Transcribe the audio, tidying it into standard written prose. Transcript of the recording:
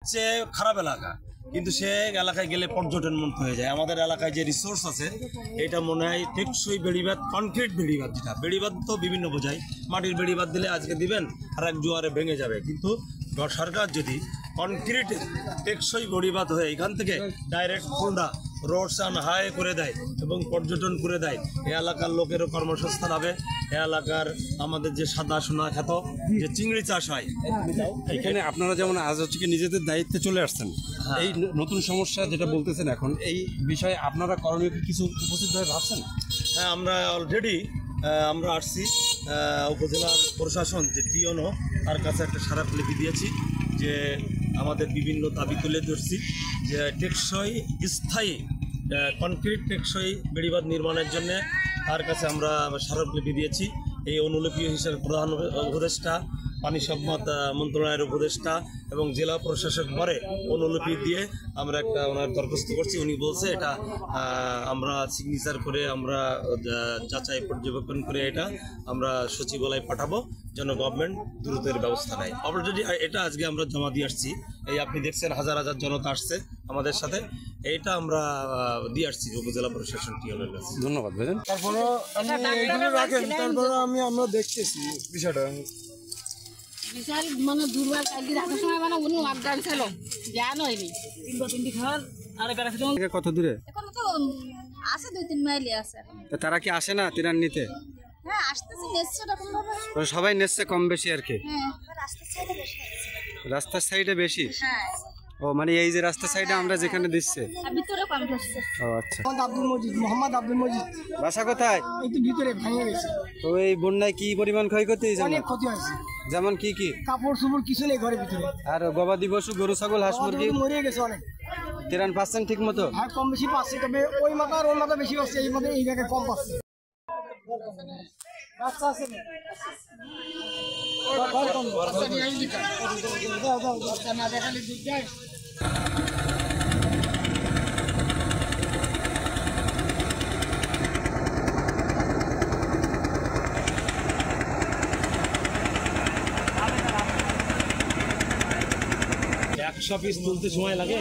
সে খারাপ এলাকা, কিন্তু সে এলাকায় গেলে পর্যটন মুক্ত হয়ে যায়। আমাদের এলাকায় যে রিসোর্স আছে এটা মনে হয় টেকসই বেড়িবাঁধ, কনক্রিট বেড়িবাঁধ, যেটা বেড়িবাঁধ তো বিভিন্ন বোঝায়, মাটির বেড়িবাঁধ দিলে আজকে দিবেন আর এক জোয়ারে ভেঙে যাবে, কিন্তু সরকার যদি কনক্রিটের টেকসই বেড়িবাঁধ হয়ে এখান থেকে direct Khulna roads and highway করে দেয় এবং পর্যটন করে দেয়, এ এলাকার লোকেরও কর্মসংস্থান হবে। এ এলাকার আমাদের যে সাদা সোনা খ্যাত যে চিংড়ি চাষ হয়, এখানে আপনারা যেমন আজ হচ্ছে কি নিজেদের দায়িত্বে চলে আসছেন, এই নতুন সমস্যা যেটা বলতেছেন এখন, এই বিষয়ে আপনারা করণীয় কিছু উপস্থিতভাবে ভাবছেন? হ্যাঁ, আমরা অলরেডি আমরা আসছি, উপজেলার প্রশাসন যে টিওনো তার কাছে একটা স্মারকলিপি দিয়েছি যে আমাদের বিভিন্ন দাবি তুলে ধরছি, যে টেকসই স্থায়ী কনক্রিট টেকসই বেড়িবাঁধ নির্মাণের জন্য তার কাছে আমরা স্মারকলিপি দিয়েছি। এই অনুলিপি হিসেবে প্রধান উপদেষ্টা, পানি সম্পদ মন্ত্রণালয়ের উপদেষ্টা এবং জেলা প্রশাসক পরে অনুলিপি দিয়ে আমরা একটা ওনার দরখাস্ত করছি। উনি বলছে এটা আমরা সিগনেচার করে আমরা যাচাই পর্যবেক্ষণ করে এটা আমরা সচিবালয়ে পাঠাবো, যেন গভর্নমেন্ট দ্রুতের ব্যবস্থা নেয়। অলরেডি এটা আজকে আমরা জমা দিয়ে আসছি। এই আপনি দেখছেন হাজার হাজার জনতা আসছে আমাদের সাথে, এইটা আমরা দিয়ে আসছি উপজেলা প্রশাসন টিওনের কাছে। ধন্যবাদ ভাইজান। তারপরে আমরা দেখতেছি বিষয়টা বিশাল মানে দুর্বার কালকে রাখার সময় মানে উনি অজ্ঞান ছিল, জ্ঞান হয়নি। তিনটি খাওয়ার আর প্যারাসিটামল কত দূরে? এখন তো আছে 2-3 মাইলই আছে। তারা কি আসে না ত্রাণ নিতে? হ্যাঁ, আসতেছে, নেচ্ছে এরকম ভাবে। সবাই নেচ্ছে কম বেশি আর কি। হ্যাঁ, রাস্তার সাইডে বেশি আছে। রাস্তার সাইডে বেশি? হ্যাঁ। ও মানে এই যে রাস্তার সাইডে আমরা যেখানে দিচ্ছে। আর ভিতরে কম আসছে। ও আচ্ছা। মোহাম্মদ আব্দুল মজিদ বাসা কোথায়? একটু ভিতরে ভেঙে গেছে, তো এই বন্যায় কি পরিমাণ ক্ষয়ক্ষতি হয়েছে? অনেক ক্ষতি হয়েছে। যেমন কি কি? কাপড় চোপড় কিছু নেই ঘরের ভিতরে। আর গবাদি পশু, গরু ছাগল, হাঁস মুরগি মরে গেছে অনেক। ত্রাণ পাচ্ছেন ঠিক মতো? হ্যাঁ, কম বেশি পাচ্ছে, তবে ওই মাথা আর ওই মাথা বেশি পাচ্ছে, এই মাথা এই জায়গায় কম পাচ্ছে। বাচ্চা আছে না? একশো পিস তুলতে সময় লাগে।